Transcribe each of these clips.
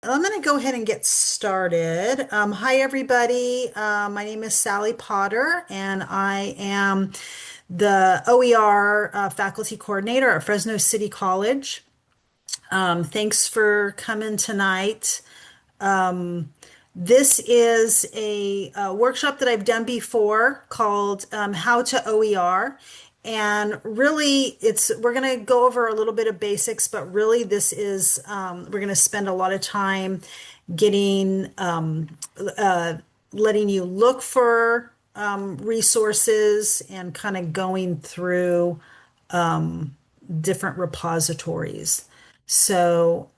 I'm going to go ahead and get started. Hi, everybody. My name is Sally Potter, and I am the OER faculty coordinator at Fresno City College. Thanks for coming tonight. This is a workshop that I've done before called How to OER. And really, we're going to go over a little bit of basics, but really, this is we're going to spend a lot of time getting uh, letting you look for resources and kind of going through different repositories. So,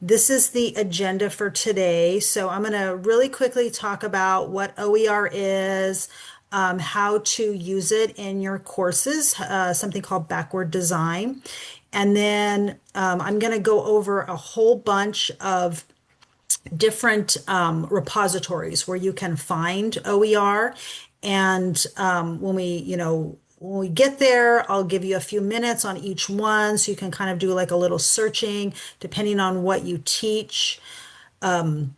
this is the agenda for today. So I'm going to really quickly talk about what OER is, how to use it in your courses, something called backward design. And then I'm going to go over a whole bunch of different repositories where you can find OER. And when we get there, I'll give you a few minutes on each one so you can kind of do like a little searching depending on what you teach. Some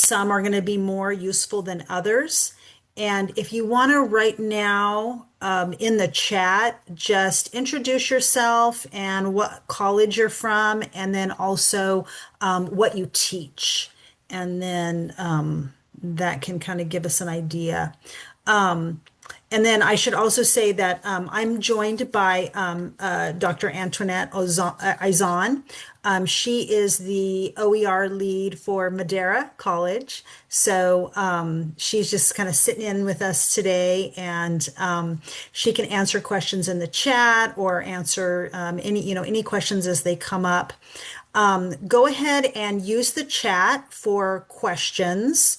are going to be more useful than others. And if you want to right now in the chat, just introduce yourself and what college you're from, and then also what you teach. And then that can kind of give us an idea. And then I should also say that I'm joined by Dr. Antoinette Izan. She is the OER lead for Madera College. So she's just kind of sitting in with us today, and she can answer questions in the chat or answer any questions as they come up. Go ahead and use the chat for questions.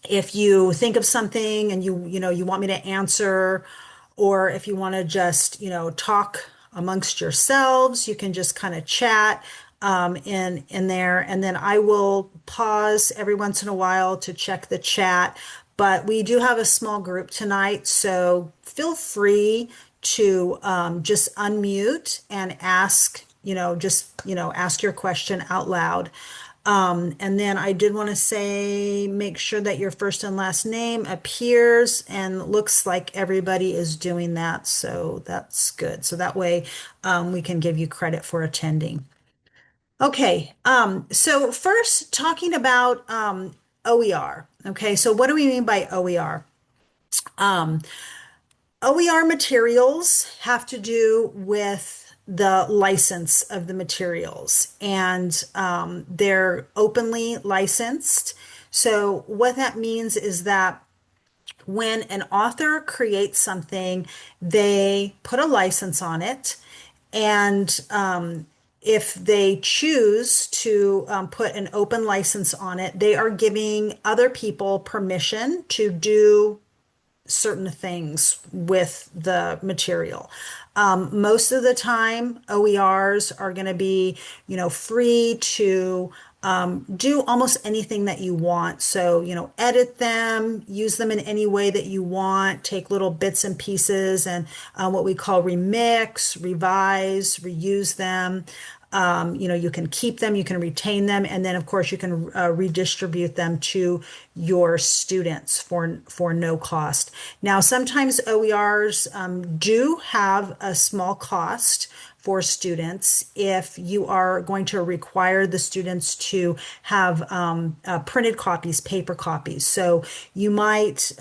If you think of something and you want me to answer, or if you want to just talk amongst yourselves, you can just kind of chat in there, and then I will pause every once in a while to check the chat. But we do have a small group tonight, so feel free to just unmute and ask, ask your question out loud. And then I did want to say, make sure that your first and last name appears, and looks like everybody is doing that. So that's good. So that way we can give you credit for attending. Okay. So first talking about OER. Okay. So what do we mean by OER? OER materials have to do with the license of the materials, and they're openly licensed. So, what that means is that when an author creates something, they put a license on it, and if they choose to put an open license on it, they are giving other people permission to do certain things with the material. Most of the time, OERs are going to be, free to do almost anything that you want. So, edit them, use them in any way that you want, take little bits and pieces and what we call remix, revise, reuse them. You can keep them, you can retain them, and then of course you can redistribute them to your students for no cost. Now, sometimes OERs do have a small cost for students if you are going to require the students to have printed copies, paper copies. So you might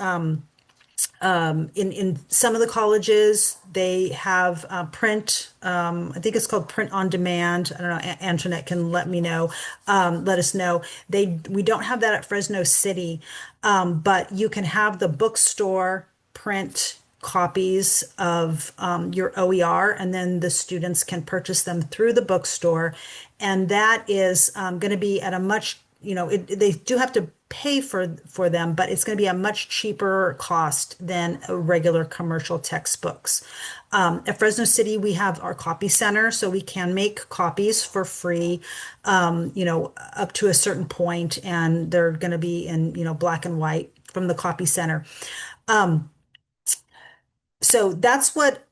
in some of the colleges, they have print. I think it's called print on demand. I don't know. Antoinette can let us know. We don't have that at Fresno City, but you can have the bookstore print copies of your OER, and then the students can purchase them through the bookstore, and that is going to be at a much they do have to pay for them, but it's going to be a much cheaper cost than regular commercial textbooks. At Fresno City, we have our copy center, so we can make copies for free, up to a certain point, and they're going to be in, black and white from the copy center. So that's what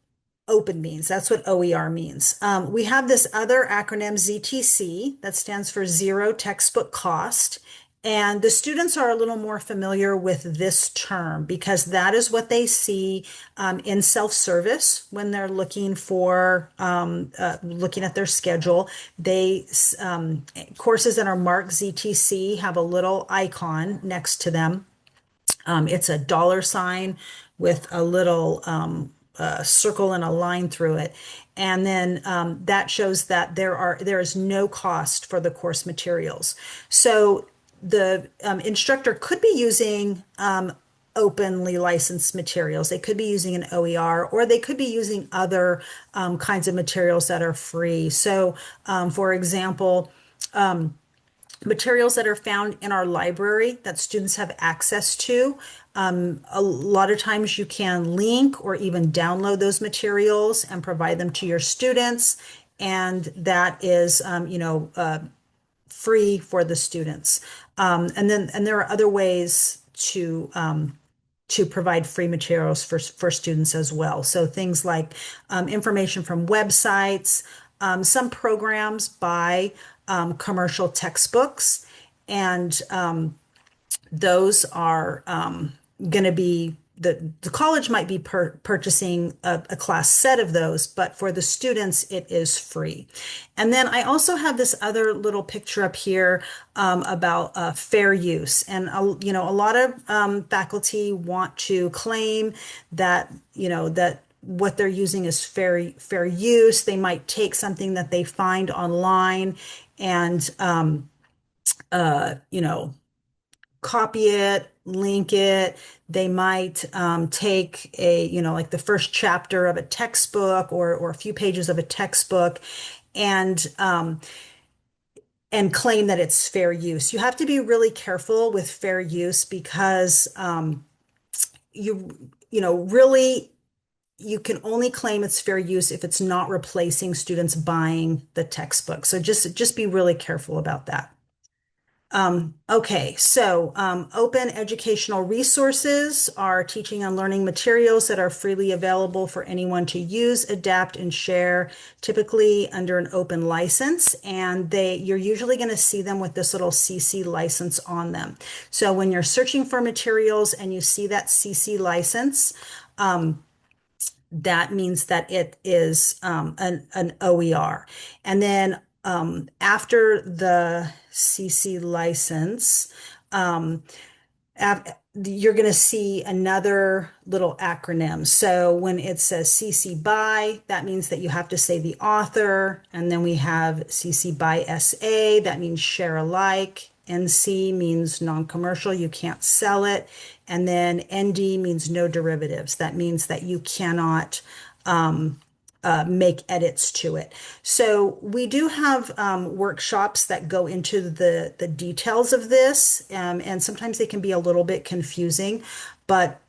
open means. That's what OER means. We have this other acronym ZTC that stands for zero textbook cost. And the students are a little more familiar with this term because that is what they see in self-service when they're looking for looking at their schedule. They courses that are marked ZTC have a little icon next to them. It's a dollar sign with a little circle and a line through it. And then that shows that there is no cost for the course materials. So the instructor could be using openly licensed materials. They could be using an OER, or they could be using other kinds of materials that are free. So, for example, materials that are found in our library that students have access to. A lot of times you can link or even download those materials and provide them to your students. And that is, free for the students. And there are other ways to provide free materials for students as well. So things like information from websites, some programs buy commercial textbooks, and those are going to be the college might be purchasing a class set of those, but for the students, it is free. And then I also have this other little picture up here about fair use. And, a lot of faculty want to claim that, that what they're using is fair use. They might take something that they find online and, you know, copy it, link it. They might take like the first chapter of a textbook or a few pages of a textbook and and claim that it's fair use. You have to be really careful with fair use because really you can only claim it's fair use if it's not replacing students buying the textbook. So just be really careful about that. Okay, so open educational resources are teaching and learning materials that are freely available for anyone to use, adapt, and share, typically under an open license. And you're usually going to see them with this little CC license on them. So when you're searching for materials and you see that CC license, that means that it is an OER. And then after the CC license, you're going to see another little acronym. So when it says CC BY, that means that you have to say the author. And then we have CC BY SA, that means share alike. NC means non-commercial, you can't sell it. And then ND means no derivatives. That means that you cannot make edits to it. So we do have workshops that go into the details of this, and sometimes they can be a little bit confusing, but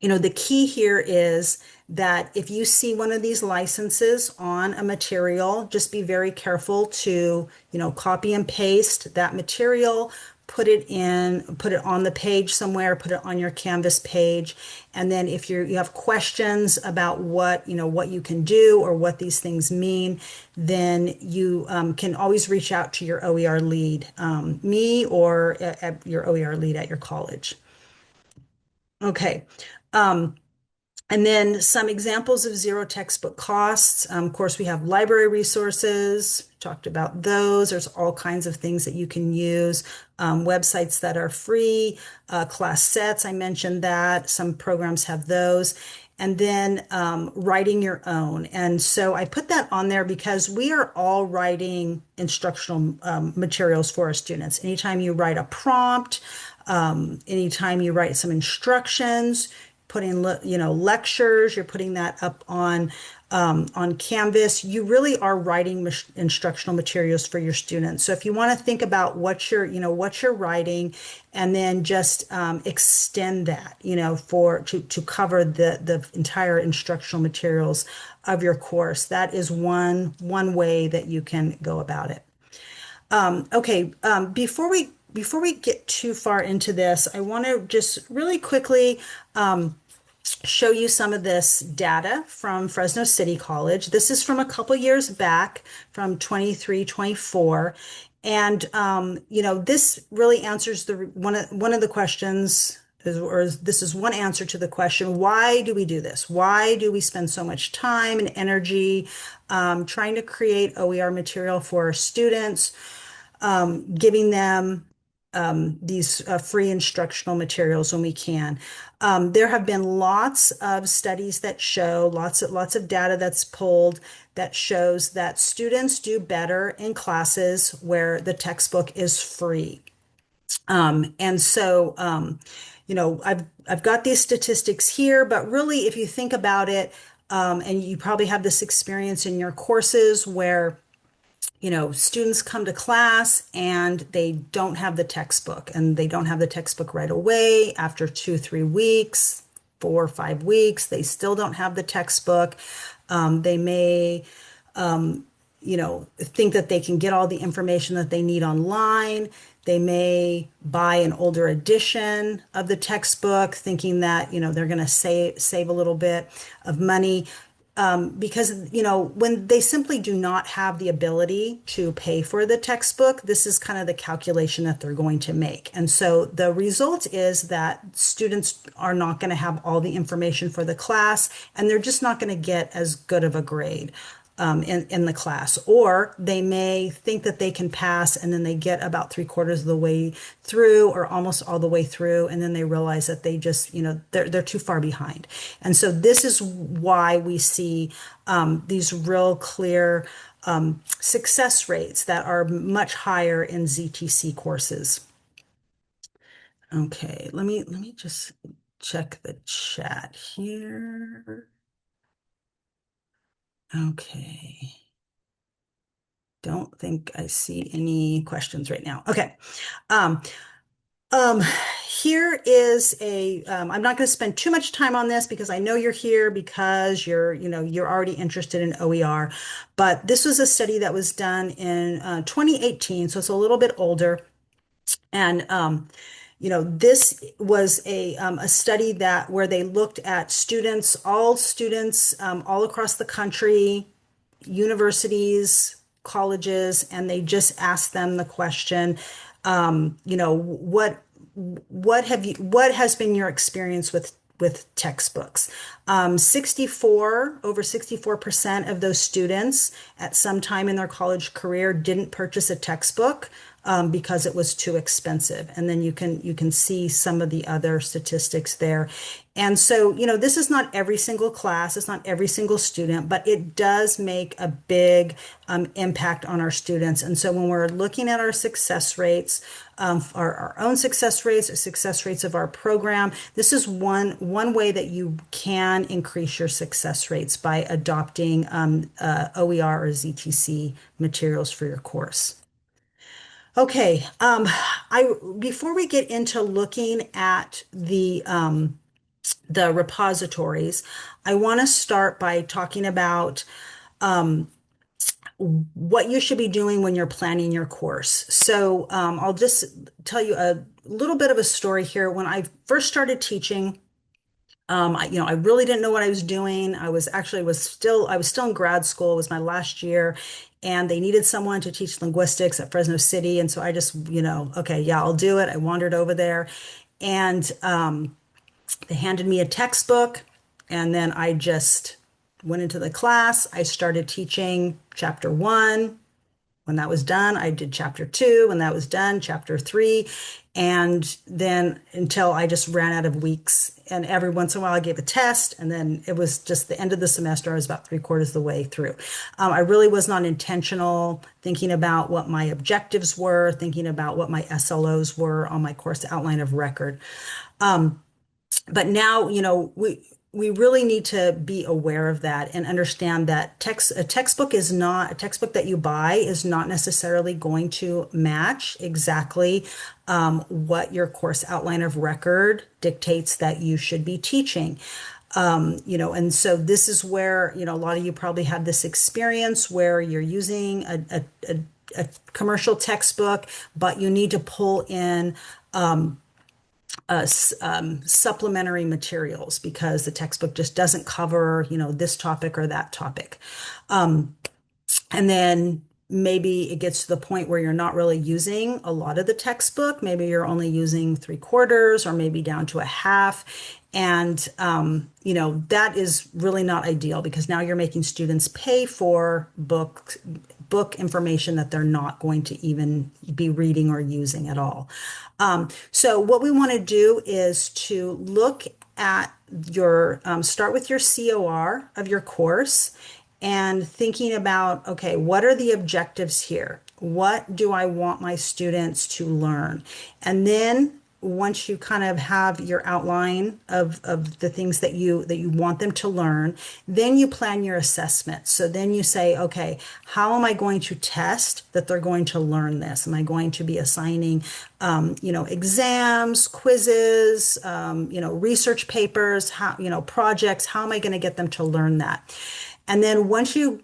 the key here is that if you see one of these licenses on a material, just be very careful to, copy and paste that material, put it on the page somewhere, put it on your Canvas page. And then if you have questions about what you can do or what these things mean, then you can always reach out to your OER lead, me or your OER lead at your college. Okay. And then some examples of zero textbook costs. Of course, we have library resources, talked about those. There's all kinds of things that you can use. Websites that are free, class sets, I mentioned that. Some programs have those. And then writing your own. And so I put that on there because we are all writing instructional materials for our students. Anytime you write a prompt, anytime you write some instructions, putting lectures, you're putting that up on Canvas. You really are writing instructional materials for your students. So if you want to think about what you're writing, and then just extend that, to cover the entire instructional materials of your course, that is one way that you can go about it. Okay, before we get too far into this, I want to just really quickly show you some of this data from Fresno City College. This is from a couple years back, from 23, 24. And this really answers the one of the questions or this is one answer to the question, why do we do this? Why do we spend so much time and energy trying to create OER material for our students, giving them these free instructional materials when we can. There have been lots of studies that show, lots of data that's pulled that shows that students do better in classes where the textbook is free. And so, I've got these statistics here, but really, if you think about it, and you probably have this experience in your courses where students come to class and they don't have the textbook, and they don't have the textbook right away. After 2, 3 weeks, 4 or 5 weeks, they still don't have the textbook. They may, think that they can get all the information that they need online. They may buy an older edition of the textbook, thinking that, they're going to save a little bit of money. Because, when they simply do not have the ability to pay for the textbook, this is kind of the calculation that they're going to make. And so the result is that students are not going to have all the information for the class, and they're just not going to get as good of a grade. In the class, or they may think that they can pass, and then they get about 3/4 of the way through or almost all the way through, and then they realize that they just, they're too far behind. And so this is why we see these real clear success rates that are much higher in ZTC courses. Okay, let me just check the chat here. Okay. Don't think I see any questions right now. Okay. Um, um, Here is I'm not going to spend too much time on this because I know you're here because you're already interested in OER, but this was a study that was done in 2018, so it's a little bit older. And this was a study where they looked at all students, all across the country, universities, colleges, and they just asked them the question, what has been your experience with textbooks? Over 64% of those students at some time in their college career didn't purchase a textbook because it was too expensive. And then you can see some of the other statistics there. And so, this is not every single class, it's not every single student, but it does make a big impact on our students. And so when we're looking at our success rates, our own success rates, success rates of our program, this is one way that you can increase your success rates by adopting OER or ZTC materials for your course. Okay, I before we get into looking at the repositories, I want to start by talking about what you should be doing when you're planning your course. So I'll just tell you a little bit of a story here. When I first started teaching, I really didn't know what I was doing. I was still in grad school. It was my last year, and they needed someone to teach linguistics at Fresno City. And so I just, okay, yeah, I'll do it. I wandered over there, and they handed me a textbook, and then I just went into the class. I started teaching chapter 1. When that was done, I did chapter 2. When that was done, chapter 3. And then until I just ran out of weeks. And every once in a while, I gave a test. And then it was just the end of the semester. I was about 3/4 of the way through. I really was not intentional thinking about what my objectives were, thinking about what my SLOs were on my course outline of record. But now, we really need to be aware of that and understand that a textbook that you buy is not necessarily going to match exactly what your course outline of record dictates that you should be teaching. And so this is where, a lot of you probably have this experience where you're using a commercial textbook, but you need to pull in supplementary materials because the textbook just doesn't cover, this topic or that topic. And then maybe it gets to the point where you're not really using a lot of the textbook. Maybe you're only using three quarters or maybe down to a half. And, that is really not ideal because now you're making students pay for book information that they're not going to even be reading or using at all. So what we want to do is to look at start with your COR of your course and thinking about, okay, what are the objectives here? What do I want my students to learn? And then once you kind of have your outline of the things that you want them to learn, then you plan your assessment. So then you say, okay, how am I going to test that they're going to learn this? Am I going to be assigning, exams, quizzes, research papers, projects? How am I going to get them to learn that? And then once you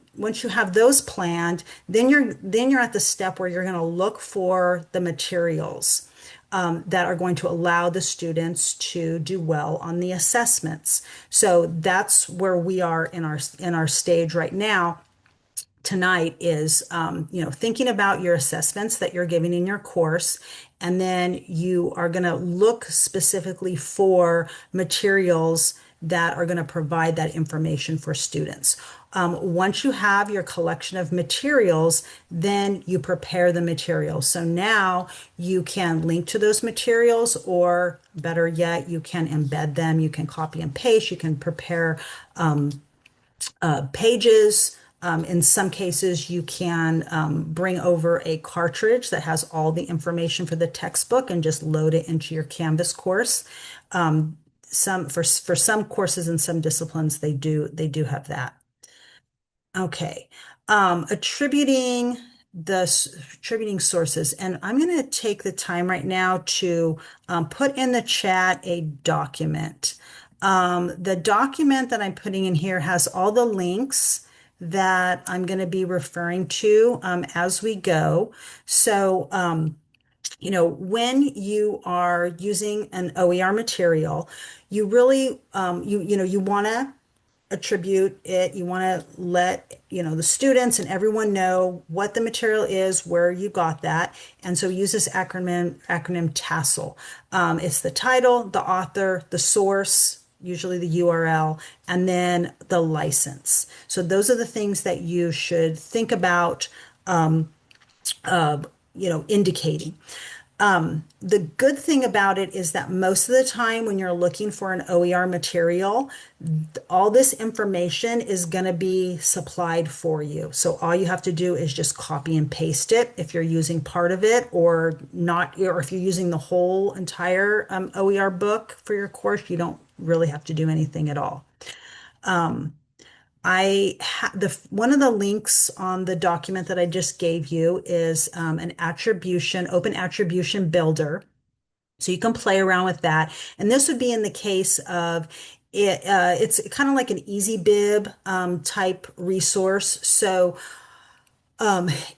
have those planned, then you're at the step where you're going to look for the materials that are going to allow the students to do well on the assessments. So that's where we are in our stage right now tonight is thinking about your assessments that you're giving in your course, and then you are going to look specifically for materials that are going to provide that information for students. Once you have your collection of materials, then you prepare the materials. So now you can link to those materials, or better yet, you can embed them. You can copy and paste. You can prepare pages. In some cases, you can bring over a cartridge that has all the information for the textbook and just load it into your Canvas course. For some courses and some disciplines, they do have that. Okay. Attributing attributing sources, and I'm going to take the time right now to put in the chat a document. The document that I'm putting in here has all the links that I'm going to be referring to as we go. So, when you are using an OER material, you really, you want to attribute it. You want to let, the students and everyone know what the material is, where you got that. And so use this acronym TASL. It's the title, the author, the source, usually the URL, and then the license. So those are the things that you should think about, indicating. The good thing about it is that most of the time when you're looking for an OER material, all this information is going to be supplied for you. So all you have to do is just copy and paste it if you're using part of it or not, or if you're using the whole entire OER book for your course, you don't really have to do anything at all. One of the links on the document that I just gave you is an open attribution builder. So you can play around with that. And this would be in the case of it's kind of like an easy bib type resource. So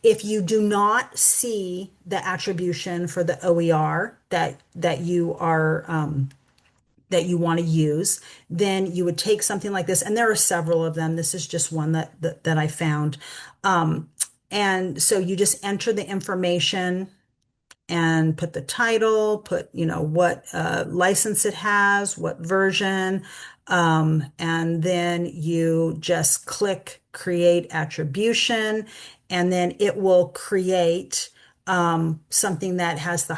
if you do not see the attribution for the OER that you are that you want to use, then you would take something like this, and there are several of them. This is just one that I found. And so you just enter the information and put the title, put, what license it has, what version, and then you just click create attribution, and then it will create something that has the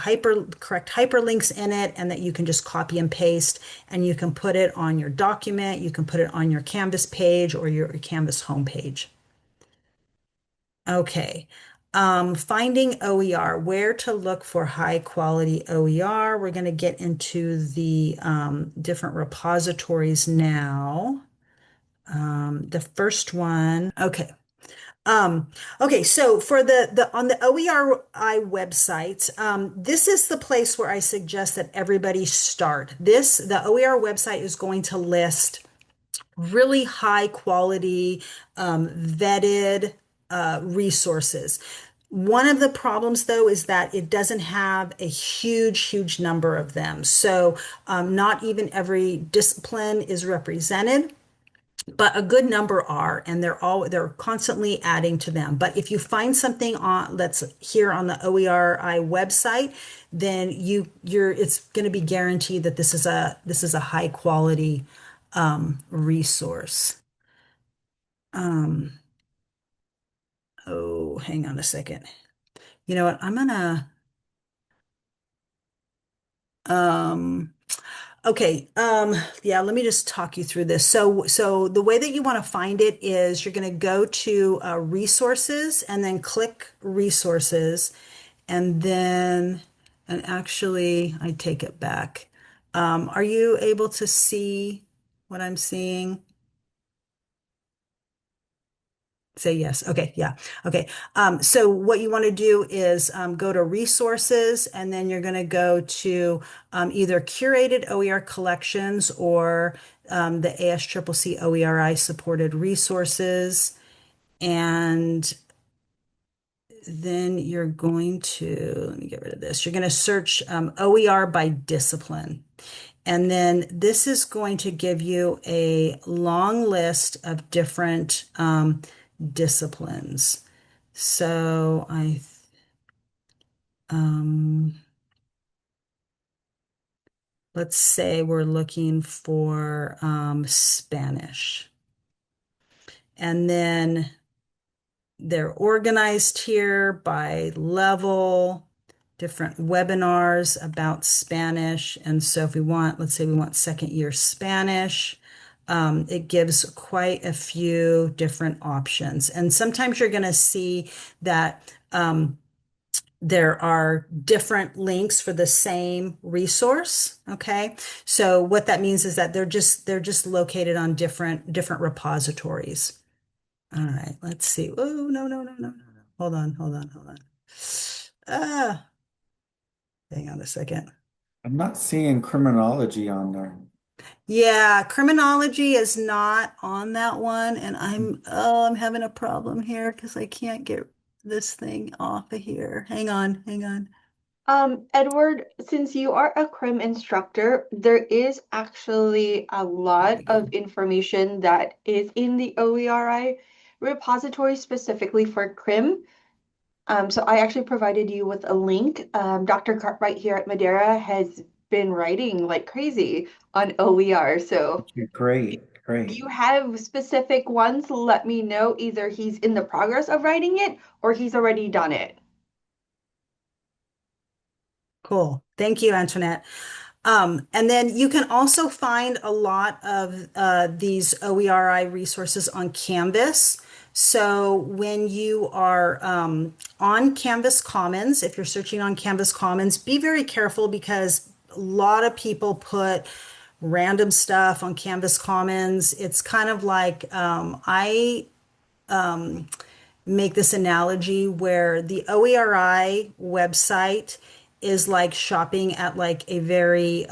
correct hyperlinks in it, and that you can just copy and paste, and you can put it on your document, you can put it on your Canvas page or your Canvas homepage. Okay. Finding OER, where to look for high quality OER. We're going to get into the different repositories now. The first one, okay. Okay, so for on the OERI website, this is the place where I suggest that everybody start. The OER website is going to list really high quality, vetted resources. One of the problems, though, is that it doesn't have a huge number of them. So, not even every discipline is represented, but a good number are, and they're constantly adding to them. But if you find something on that's here on the OERI website, then you're it's going to be guaranteed that this is a high quality resource. Um, oh, hang on a second. You know what? I'm gonna um Okay, yeah, let me just talk you through this. So the way that you want to find it is you're going to go to resources and then click resources, and then, and actually, I take it back. Are you able to see what I'm seeing? Say yes. Okay, yeah. Okay. So what you want to do is go to resources, and then you're going to go to either curated OER collections or the ASCCC OERI supported resources. And then you're going to, let me get rid of this. You're going to search OER by discipline. And then this is going to give you a long list of different disciplines. So um, let's say we're looking for Spanish. And then they're organized here by level, different webinars about Spanish. And so if we want, let's say we want second year Spanish, it gives quite a few different options. And sometimes you're going to see that there are different links for the same resource. Okay. So what that means is that they're just located on different repositories. All right, let's see. Oh, no. Hold on. Ah, hang on a second. I'm not seeing criminology on there. Yeah, criminology is not on that one, and I'm having a problem here because I can't get this thing off of here. Hang on. Edward, since you are a crim instructor, there is actually a There lot we of go. information that is in the OERI repository specifically for crim. So I actually provided you with a link. Dr. Cartwright here at Madeira has been writing like crazy on OER. So Okay, great, if great. you have specific ones, let me know. Either he's in the progress of writing it or he's already done it. Cool. Thank you, Antoinette. And then you can also find a lot of these OERI resources on Canvas. So when you are on Canvas Commons, if you're searching on Canvas Commons, be very careful because a lot of people put random stuff on Canvas Commons. It's kind of like I make this analogy where the OERI website is like shopping at like a very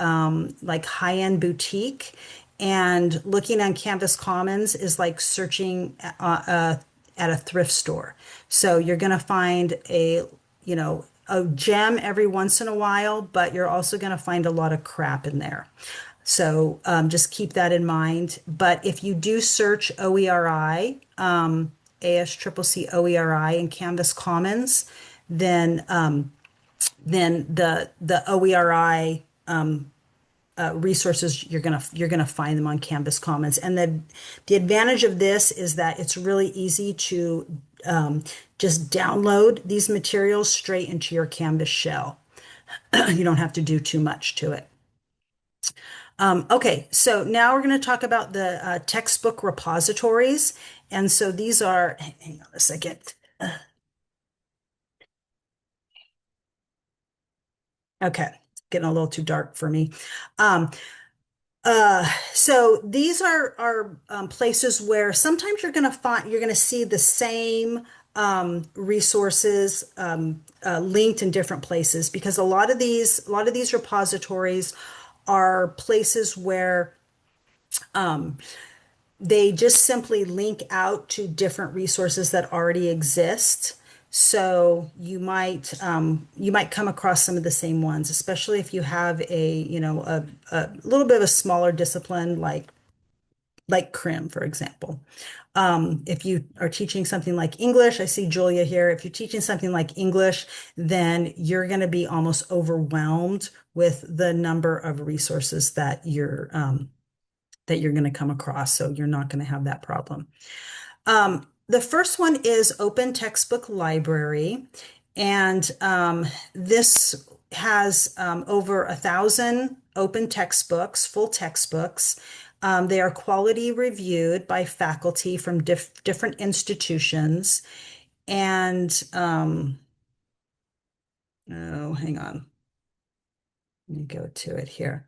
like high-end boutique, and looking on Canvas Commons is like searching at a thrift store. So you're going to find a gem every once in a while, but you're also going to find a lot of crap in there. So just keep that in mind. But if you do search OERI, ASCCC OERI in Canvas Commons, then the OERI resources you're gonna find them on Canvas Commons. And the advantage of this is that it's really easy to just download these materials straight into your Canvas shell. You don't have to do too much to it. Okay, so now we're going to talk about the textbook repositories. And so these are, hang on a second. Okay, getting a little too dark for me. Um, so these are places where sometimes you're going to see the same resources linked in different places because a lot of these repositories are places where they just simply link out to different resources that already exist. So you might come across some of the same ones, especially if you have a little bit of a smaller discipline like crim, for example. If you are teaching something like English, I see Julia here. If you're teaching something like English, then you're going to be almost overwhelmed with the number of resources that you're going to come across. So you're not going to have that problem. The first one is Open Textbook Library, and this has over 1,000 open textbooks, full textbooks. They are quality reviewed by faculty from different institutions. And oh, hang on, let me go to it here.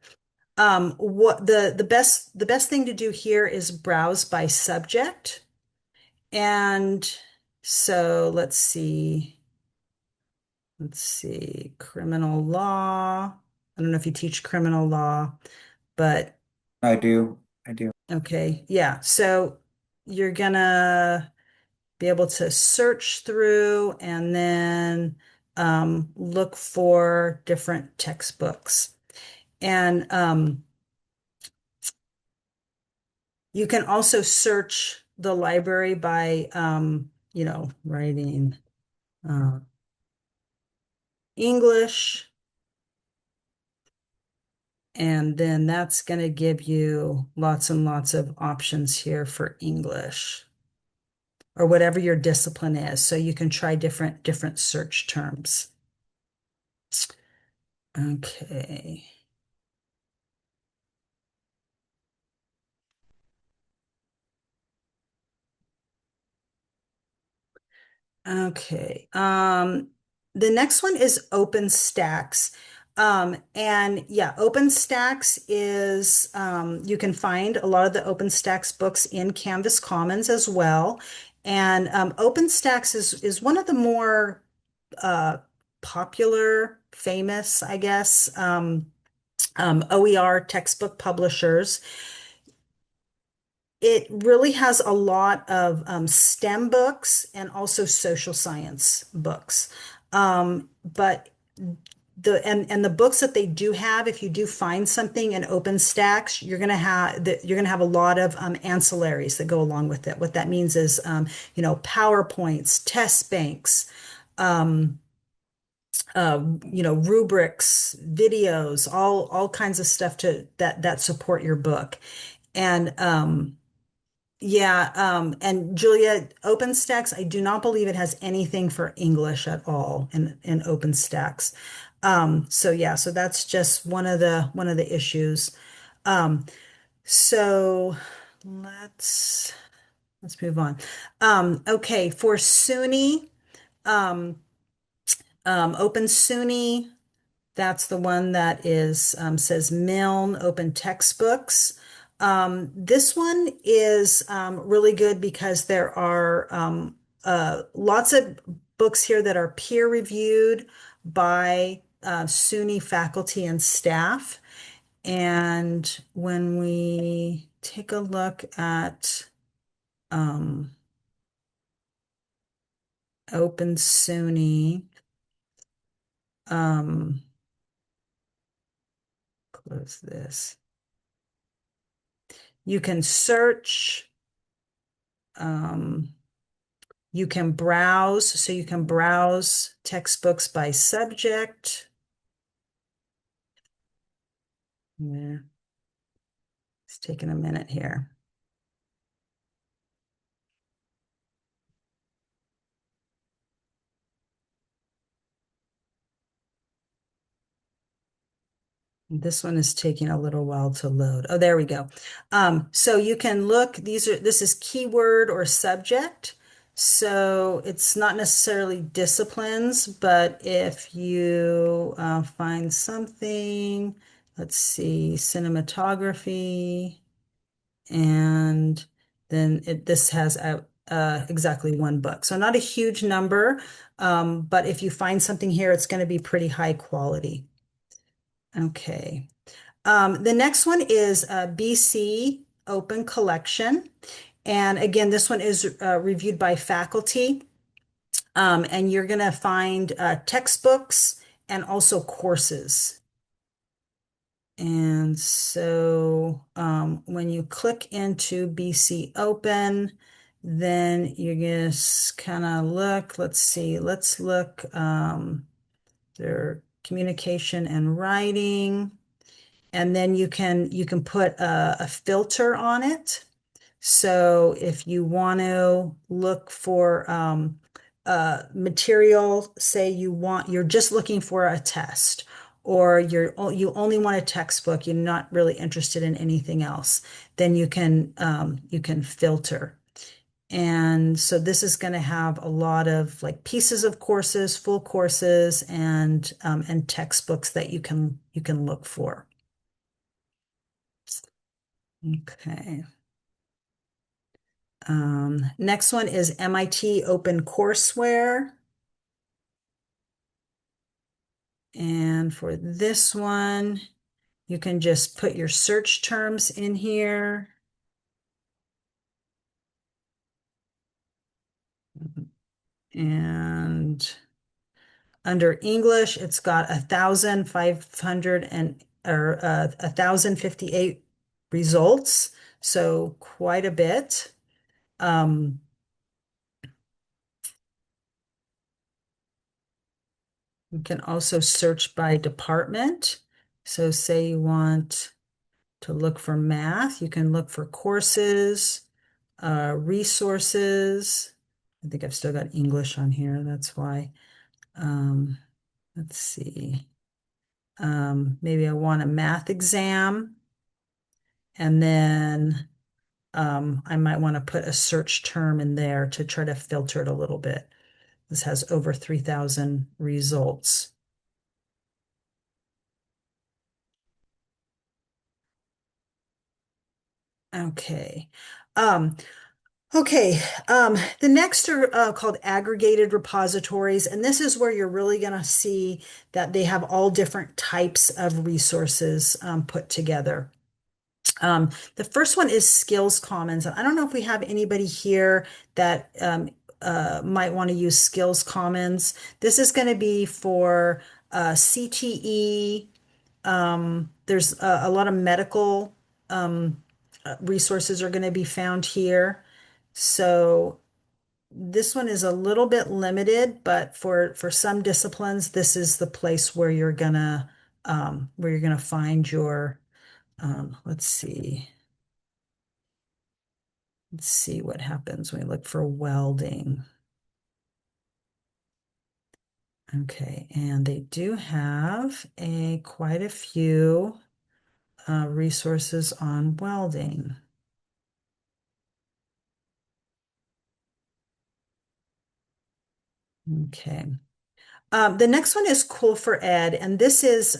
What the best thing to do here is browse by subject. And so let's see, criminal law. I don't know if you teach criminal law, but I do. I do. okay, yeah. So you're gonna be able to search through and then look for different textbooks. And you can also search the library by, writing uh, English. And then that's going to give you lots and lots of options here for English or whatever your discipline is. So you can try different search terms. Okay. Okay. The next one is OpenStax. And yeah, OpenStax is, you can find a lot of the OpenStax books in Canvas Commons as well. And OpenStax is one of the more uh, popular, famous, I guess, OER textbook publishers. It really has a lot of STEM books and also social science books. But and the books that they do have, if you do find something in OpenStax, you're gonna have a lot of ancillaries that go along with it. What that means is PowerPoints, test banks, um, rubrics, videos, all kinds of stuff to that support your book. And yeah, and Julia, OpenStax, I do not believe it has anything for English at all in OpenStax. So yeah, so that's just one of the issues. Um, so let's let's move on. Okay, for SUNY, um, Open SUNY, that's the one that is says Milne Open Textbooks. This one is really good because there are lots of books here that are peer reviewed by SUNY faculty and staff. And when we take a look at um, Open SUNY, um, close this. You can search, um, you can browse, so you can browse textbooks by subject. Yeah, it's taking a minute here. This one is taking a little while to load. Oh, there we go. So you can look, this is keyword or subject. So it's not necessarily disciplines, but if you find something, let's see, cinematography, and then this has exactly one book. So not a huge number, but if you find something here, it's going to be pretty high quality. Okay. The next one is BC Open Collection. And again, this one is reviewed by faculty. And you're going to find textbooks and also courses. And so when you click into BC Open, then you're going to kind of look, let's see, let's look their communication and writing. And then you can put a filter on it. So if you want to look for material, say you're just looking for a test, or you only want a textbook, you're not really interested in anything else, then you can filter. And so this is going to have a lot of like pieces of courses, full courses, and textbooks that you can look for. Okay. Next one is MIT Open Courseware. And for this one, you can just put your search terms in here. And under English, it's got 1,500 or 1,058 results. So quite a bit. Um, you can also search by department. So say you want to look for math, you can look for courses, resources. I think I've still got English on here. That's why. Um, let's see. Maybe I want a math exam, and then I might want to put a search term in there to try to filter it a little bit. This has over 3,000 results. Okay. Um, Okay, the next are called aggregated repositories, and this is where you're really going to see that they have all different types of resources put together. The first one is Skills Commons. I don't know if we have anybody here that might want to use Skills Commons. This is going to be for CTE. There's a lot of medical resources are going to be found here. So this one is a little bit limited, but for some disciplines, this is the place where you're gonna find your let's see what happens when we look for welding. Okay, and they do have quite a few resources on welding. Okay. The next one is Cool for Ed, and this is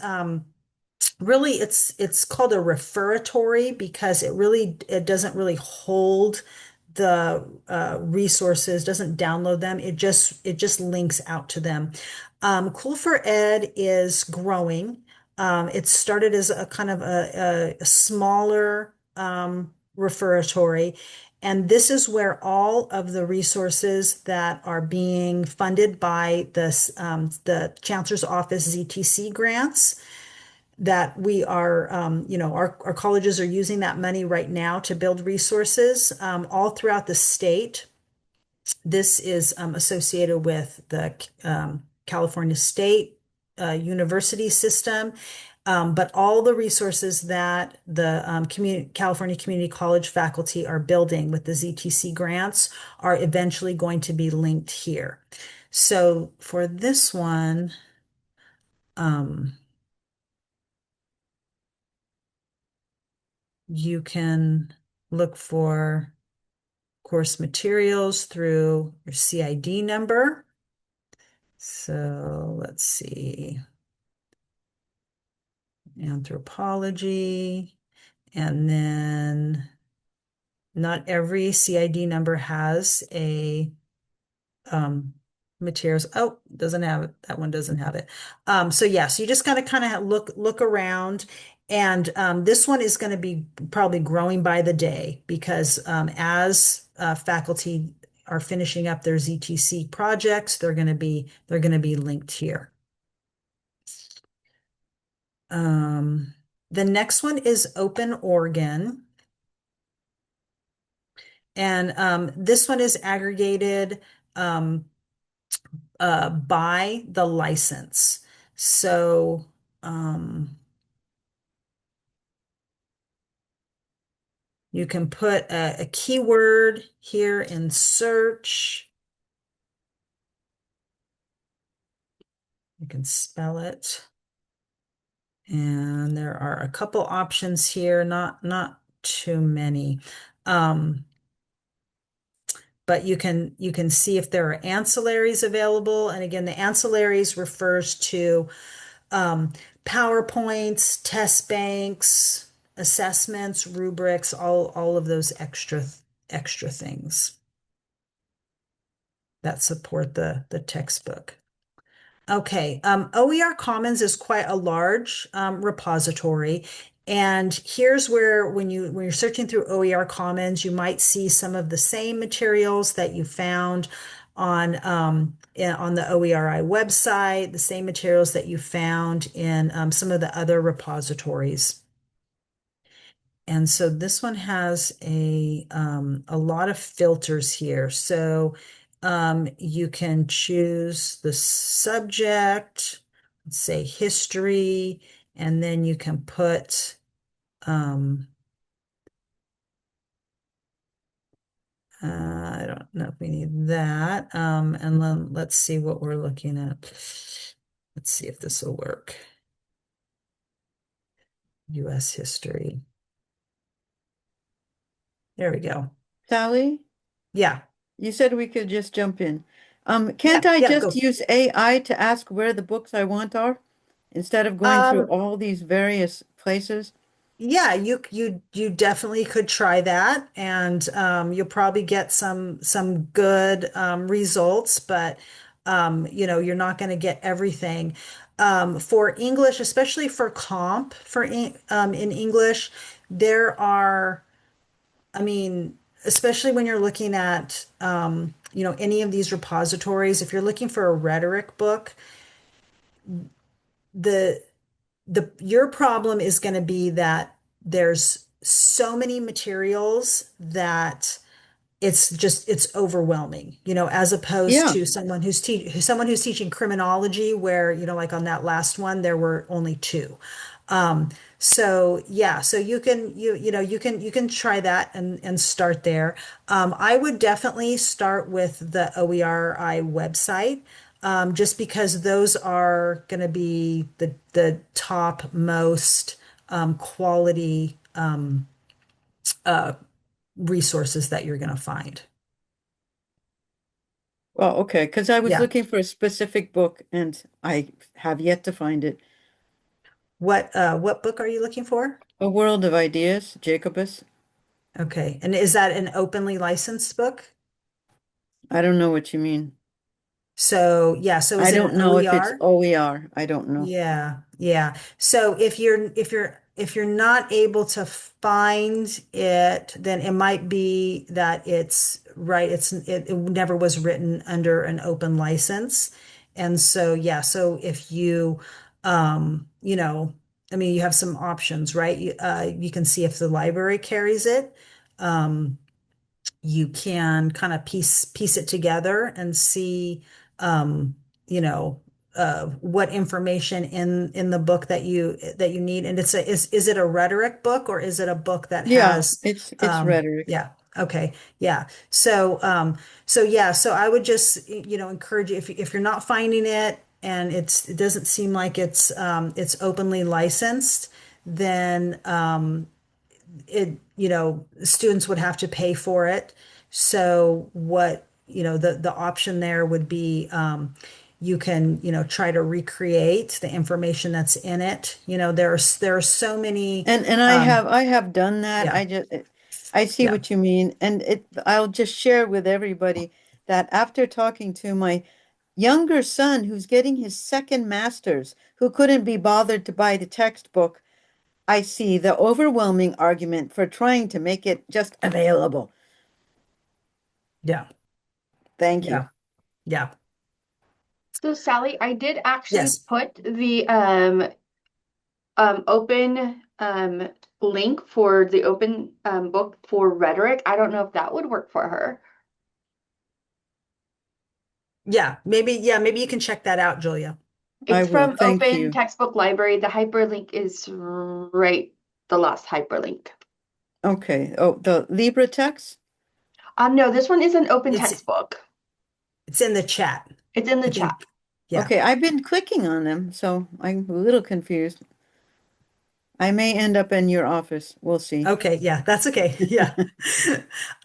really it's called a referatory because it doesn't really hold the resources, doesn't download them. It just links out to them. Cool for Ed is growing. It started as a kind of a smaller referatory. And this is where all of the resources that are being funded by the Chancellor's Office ZTC grants that we are, our colleges are using that money right now to build resources all throughout the state. This is associated with the California State University system. But all the resources that the California Community College faculty are building with the ZTC grants are eventually going to be linked here. So for this one, um, you can look for course materials through your CID number. So let's see, anthropology, and then not every CID number has a materials. Oh, doesn't have it. That one doesn't have it. So yeah, so you just gotta kind of look around. And this one is going to be probably growing by the day because as faculty are finishing up their ZTC projects, they're going to be linked here. Um, the next one is Open Oregon. And this one is aggregated um, by the license. So you can put a keyword here in search. You can spell it. And there are a couple options here, not too many. But you can see if there are ancillaries available. And again, the ancillaries refers to um, PowerPoints, test banks, assessments, rubrics, all of those extra things that support the textbook. Okay, OER Commons is quite a large repository. And here's where when you're searching through OER Commons, you might see some of the same materials that you found on the OERI website, the same materials that you found in some of the other repositories. And so this one has a lot of filters here. So you can choose the subject, let's say history, and then you can put um, I don't know if we need that. And then let's see what we're looking at. Let's see if this will work. US history. There we go. Sally, Yeah. you said we could just jump in. Yeah. Can't I Yeah. just Go. use AI to ask where the books I want are instead of going through Um, all these various places? Yeah, you definitely could try that, and you'll probably get some good results, but you're not going to get everything. For English, especially for comp in English, there are, I mean, especially when you're looking at any of these repositories, if you're looking for a rhetoric book, the your problem is going to be that there's so many materials that it's overwhelming, as opposed Yeah. to someone who's teaching criminology where, like on that last one, there were only two. So yeah, so you can try that and start there. I would definitely start with the OERI website, just because those are going to be the top most quality resources that you're going to find. Well, okay, because I was Yeah. looking for a specific book and I have yet to find it. What book are you looking for? A World of Ideas, Jacobus. Okay. And is that an openly licensed book? I don't know what you mean. So yeah, so is I it don't an know if it's OER? OER. I don't know. Yeah, yeah. So if you're not able to find it, then it might be that it's right. It never was written under an open license. And so yeah, so if you I mean you have some options, right? You can see if the library carries it. Um, you can kind of piece it together and see um, you know what information in the book that you need. And is it a rhetoric book or is it a book that Yeah, has it's rhetoric. yeah, okay, yeah. So yeah, so I would just encourage you, if you're not finding it and it doesn't seem like it's openly licensed, then students would have to pay for it. So the option there would be, you can, try to recreate the information that's in it. There are so many, And um, I have done that. yeah, I see yeah, what you mean. And I'll just share with everybody that after talking to my younger son who's getting his second master's, who couldn't be bothered to buy the textbook, I see the overwhelming argument for trying to make it just available. yeah. Thank you. Yeah. Yeah. So Sally, I did actually Yes. put the open link for the open book for rhetoric. I don't know if that would work for her. Maybe you can check that out, Julia. I It's will. from Thank Open you. Textbook Library. The hyperlink is right, the last hyperlink. Okay. Oh, the LibreText? No, this one is an open It's textbook. it's in the chat. It's in the I chat. think, yeah. Okay, I've been clicking on them, so I'm a little confused. I may end up in your office. We'll see. Okay, yeah, that's okay. Yeah.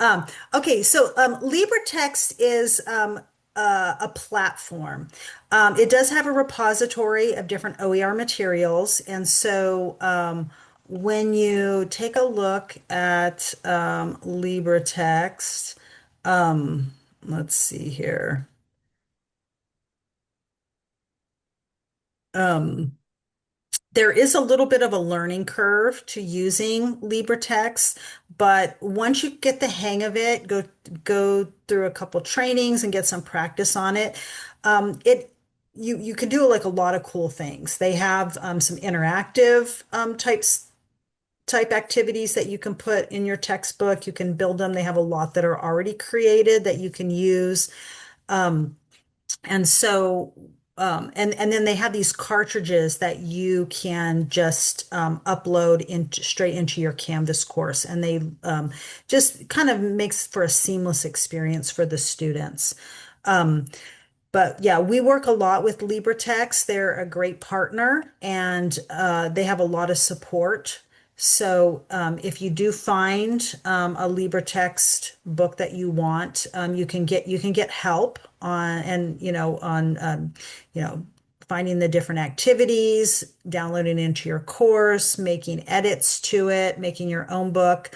Um, okay, so LibreText is a platform. It does have a repository of different OER materials, and so when you take a look at LibreText, let's see here. Um, There is a little bit of a learning curve to using LibreText, but once you get the hang of it, go through a couple trainings and get some practice on it. It you can do like a lot of cool things. They have some interactive type activities that you can put in your textbook. You can build them. They have a lot that are already created that you can use. Um, and so, and then they have these cartridges that you can just upload straight into your Canvas course, and they just kind of makes for a seamless experience for the students. Um, but yeah, we work a lot with LibreText. They're a great partner and they have a lot of support. So if you do find a LibreText book that you want, you can get help on and on you know finding the different activities, downloading into your course, making edits to it, making your own book.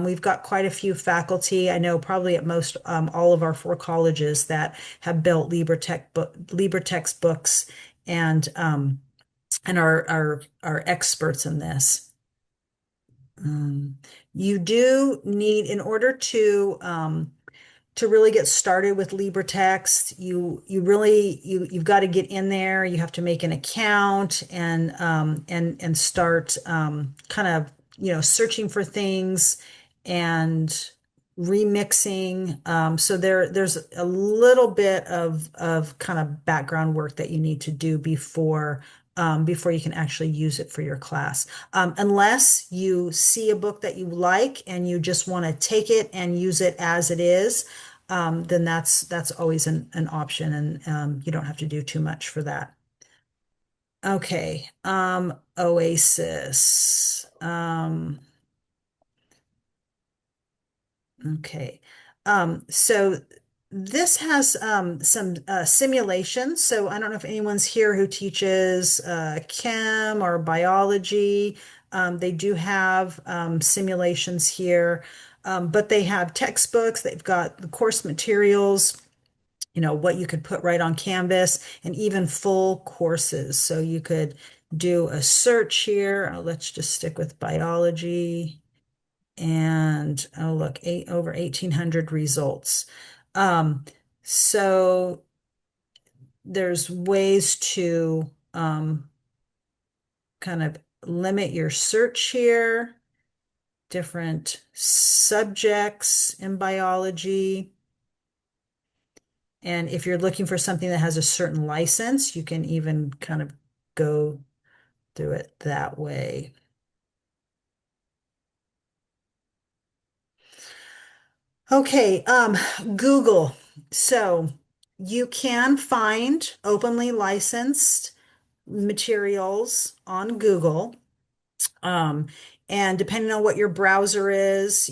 We've got quite a few faculty. I know probably at most all of our four colleges that have built LibreText books and are experts in this. Um, you do need, in order to really get started with LibreText, you've got to get in there. You have to make an account and start kind of searching for things and remixing. So there's a little bit of kind of background work that you need to do before you can actually use it for your class. Unless you see a book that you like and you just want to take it and use it as it is, then that's always an option, and you don't have to do too much for that. Okay, Oasis. Okay. So this has some simulations. So I don't know if anyone's here who teaches chem or biology. They do have simulations here, but they have textbooks. They've got the course materials, what you could put right on Canvas, and even full courses. So you could do a search here. Let's just stick with biology. And oh, look, over 1,800 results. Um, so there's ways to kind of limit your search here, different subjects in biology. And if you're looking for something that has a certain license, you can even kind of go through it that way. Okay, Google. So you can find openly licensed materials on Google. Um, and depending on what your browser is,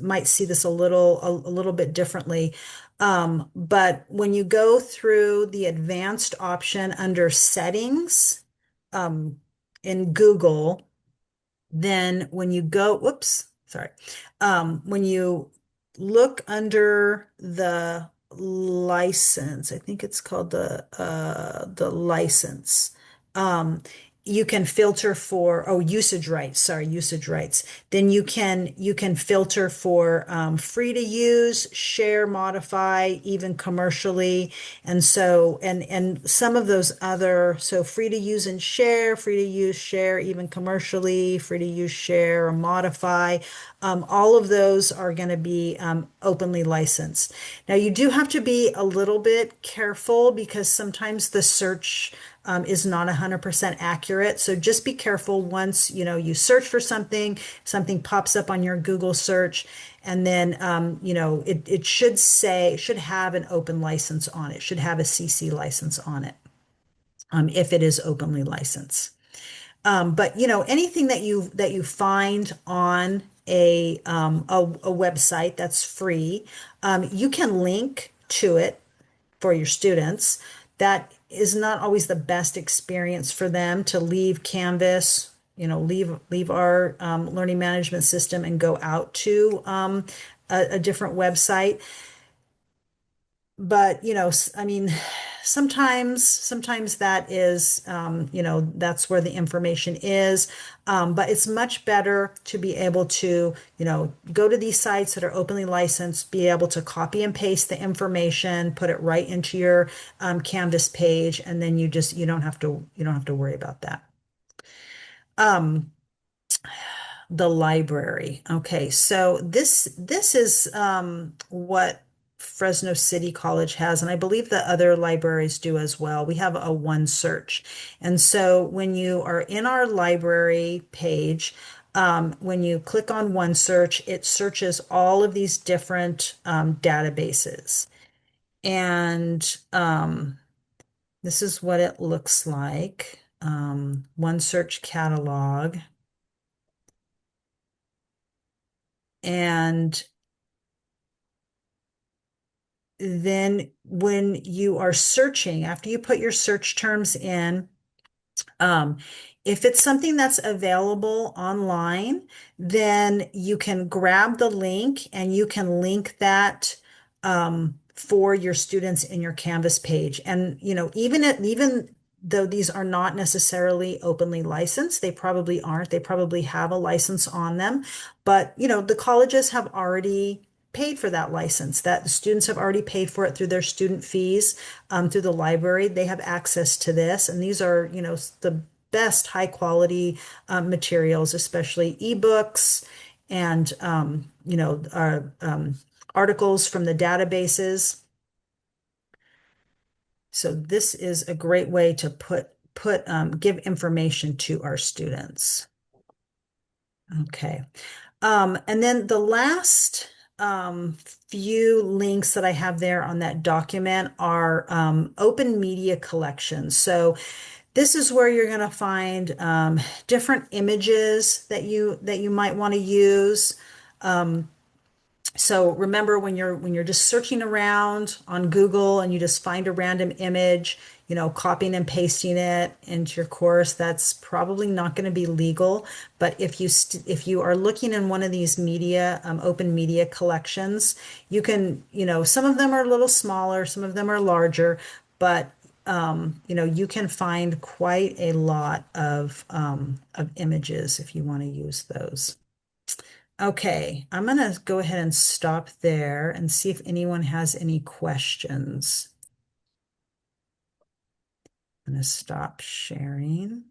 might see this a little bit differently. But when you go through the advanced option under settings, um, in Google, then when you go, whoops, sorry, when you look under the license, I think it's called the license. Um, you can filter for, oh, usage rights, sorry, usage rights. Then you can filter for free to use, share, modify, even commercially. And so and some of those other, so free to use and share, free to use, share, even commercially, free to use, share, or modify. All of those are going to be openly licensed. Now you do have to be a little bit careful because sometimes the search is not 100% accurate. So just be careful once, you search for something, something pops up on your Google search, and then, it should have an open license on it, should have a CC license on it, if it is openly licensed. But anything that you find on a website that's free, you can link to it for your students. That is not always the best experience for them to leave Canvas, leave our learning management system and go out to a different website. But I mean, sometimes that is, that's where the information is. But it's much better to be able to, go to these sites that are openly licensed, be able to copy and paste the information, put it right into your Canvas page, and then you don't have to worry about that. Um, the library. Okay, so this is what Fresno City College has, and I believe the other libraries do as well. We have a one search. And so when you are in our library page, when you click on one search, it searches all of these different databases. And this is what it looks like. One search catalog. And then when you are searching, after you put your search terms in, um, if it's something that's available online, then you can grab the link and you can link that for your students in your Canvas page. And even though these are not necessarily openly licensed, they probably aren't. They probably have a license on them, but the colleges have already paid for that license. That the students have already paid for it through their student fees, through the library. They have access to this, and these are, the best high quality materials, especially ebooks and articles from the databases. So this is a great way to give information to our students. Okay. And then the last few links that I have there on that document are open media collections. So this is where you're going to find different images that you might want to use. So remember when you're just searching around on Google and you just find a random image, copying and pasting it into your course, that's probably not going to be legal. But if you are looking in one of these open media collections, you can, some of them are a little smaller, some of them are larger, but you can find quite a lot of images if you want to use those. Okay, I'm going to go ahead and stop there and see if anyone has any questions. I'm going to stop sharing.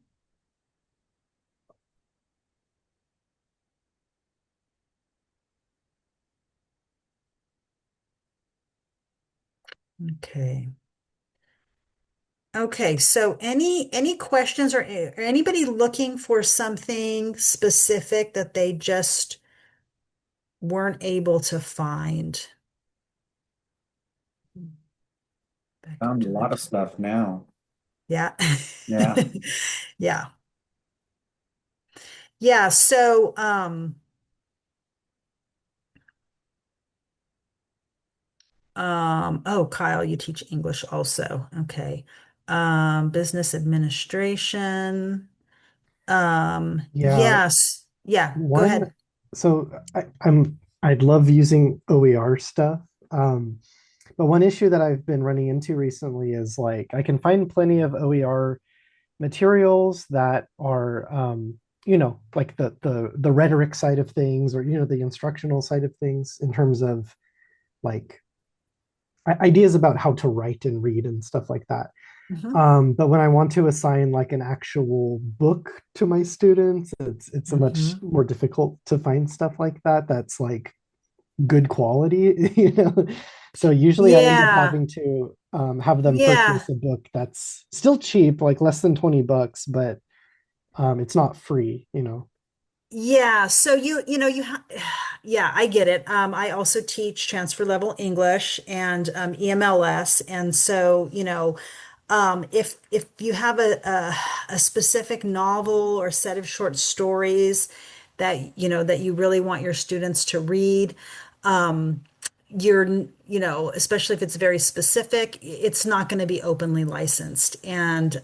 Okay. Okay, so any questions or anybody looking for something specific that they just weren't able to find? Back Found a into lot the, of stuff now. yeah. Yeah. Yeah. Yeah, so oh, Kyle, you teach English also. Okay. Business administration. Yeah, Yes. Yeah, go one. ahead. So I'd love using OER stuff. But one issue that I've been running into recently is like I can find plenty of OER materials that are like the rhetoric side of things, or the instructional side of things, in terms of like ideas about how to write and read and stuff like that. Mhm. But when I want to assign like an actual book to my students, it's a much Mhm. more difficult to find stuff like that that's like good quality, So usually I end up Yeah. having to have them Yeah. purchase a book that's still cheap, like less than 20 bucks, but it's not free. Yeah, so you have yeah, I get it. I also teach transfer level English and EMLS, and so if you have a specific novel or set of short stories that that you really want your students to read, um, you're especially if it's very specific, it's not going to be openly licensed, and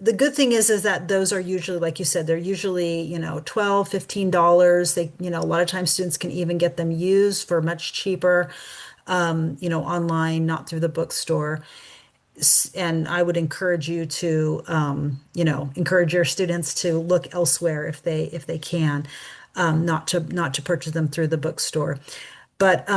the good thing is that those are usually, like you said, they're usually, 12, $15. They, a lot of times students can even get them used for much cheaper, online, not through the bookstore. And I would encourage you to, encourage your students to look elsewhere if they can, not to purchase them through the bookstore. But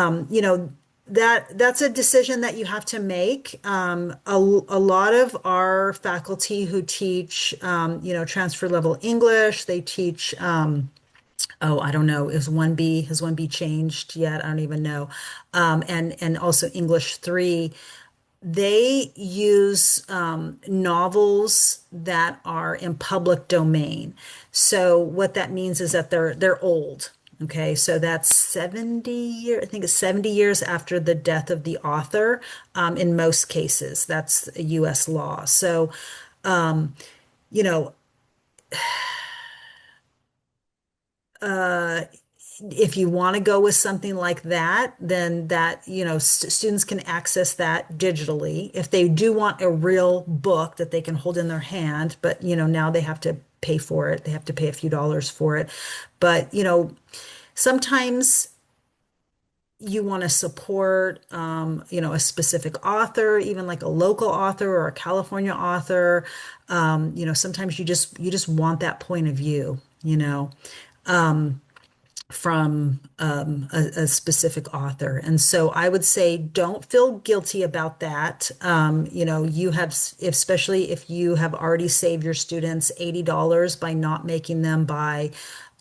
that's a decision that you have to make. A lot of our faculty who teach, transfer level English, they teach. Oh, I don't know. Has 1B changed yet? I don't even know. And also English 3, they use novels that are in public domain. So what that means is that they're old. Okay, so that's 70 years, I think it's 70 years after the death of the author, in most cases. That's a US law. So, you know, uh, if you want to go with something like that, then that, students can access that digitally. If they do want a real book that they can hold in their hand, but, now they have to pay for it. They have to pay a few dollars for it. But, sometimes you want to support, a specific author, even like a local author or a California author. Sometimes you just want that point of view, from a specific author. And so I would say don't feel guilty about that. You have, especially if you have already saved your students $80 by not making them buy,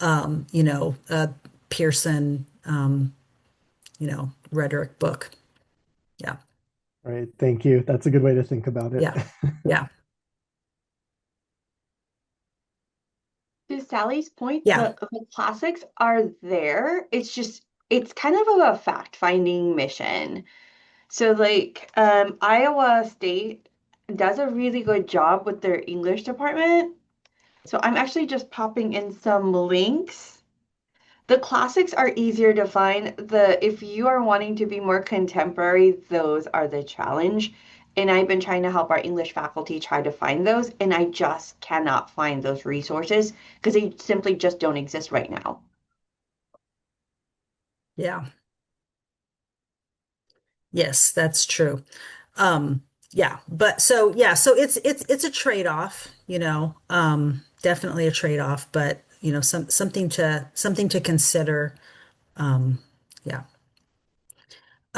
a Pearson, rhetoric book. Yeah. Right. Thank you. That's a good way to think about it. Yeah. Yeah. To Sally's point, Yeah. the classics are there. It's kind of a fact-finding mission. So like Iowa State does a really good job with their English department. So I'm actually just popping in some links. The classics are easier to find. The If you are wanting to be more contemporary, those are the challenge. And I've been trying to help our English faculty try to find those, and I just cannot find those resources because they simply just don't exist right now. Yeah. Yes, that's true. Yeah, but so yeah, so it's a trade-off, definitely a trade-off, but something to consider. Um, yeah.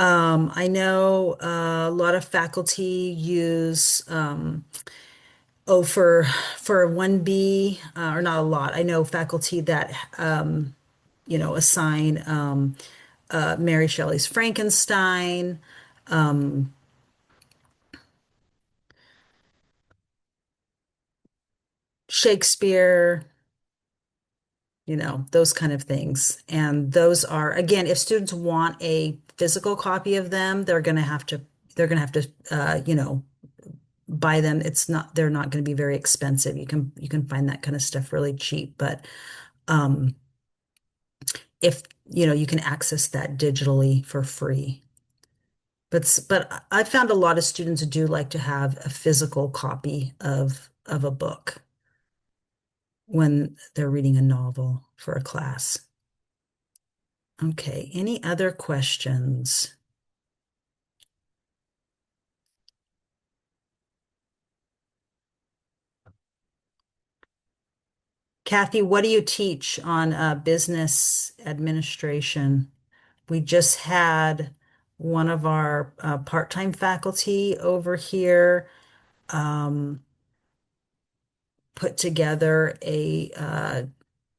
I know a lot of faculty use for 1B, or not a lot. I know faculty that assign Mary Shelley's Frankenstein, um, Shakespeare, those kind of things. And those are, again, if students want a physical copy of them, they're going to have to buy them. They're not going to be very expensive. You can find that kind of stuff really cheap, but um, if, you can access that digitally for free. But I found a lot of students do like to have a physical copy of a book when they're reading a novel for a class. Okay, any other questions? Kathy, what do you teach on business administration? We just had one of our part-time faculty over here um, put together a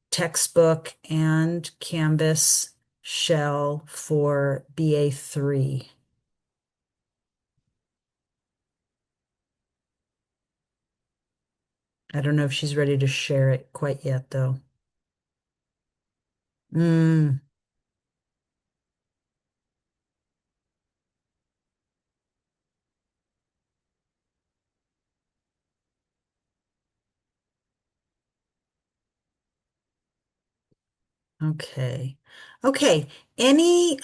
textbook and Canvas shell for BA3. I don't know if she's ready to share it quite yet, though. Mm, okay. Okay. Any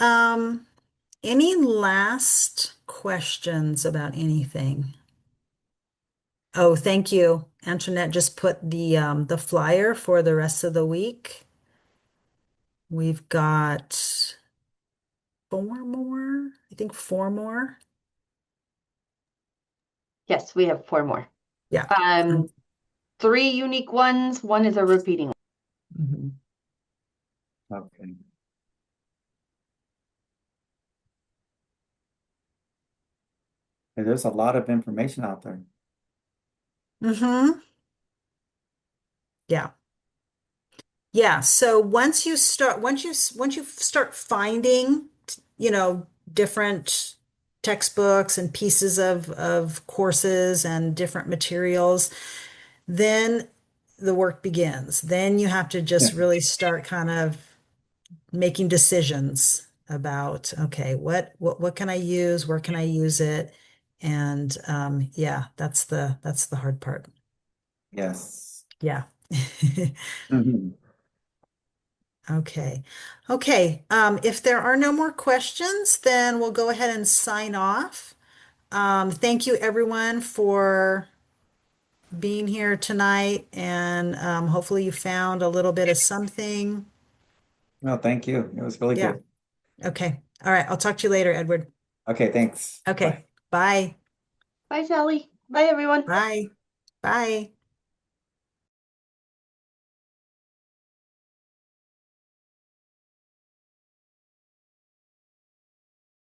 last questions about anything? Oh, thank you. Antoinette just put the flyer for the rest of the week. We've got four more, I think four more. Yes, we have 4 more. Yeah. 3 unique ones, 1 is a repeating one. Mhm. Okay. Hey, there's a lot of information out there. Mm-hmm. Yeah. Yeah. So once you start finding, different textbooks and pieces of courses and different materials, then the work begins. Then you have to Yeah. just really start kind of making decisions about, okay, what can I use? Where can I use it? And yeah, that's the hard part. Yes. Yeah. Mhm. Okay. Okay. If there are no more questions, then we'll go ahead and sign off. Thank you everyone for being here tonight, and hopefully you found a little bit of something. No, thank you. It was really Yeah. good. Okay. All right. I'll talk to you later, Edward. Okay, thanks. Okay. Bye. Bye. Bye, Sally. Bye, everyone. Bye. Bye.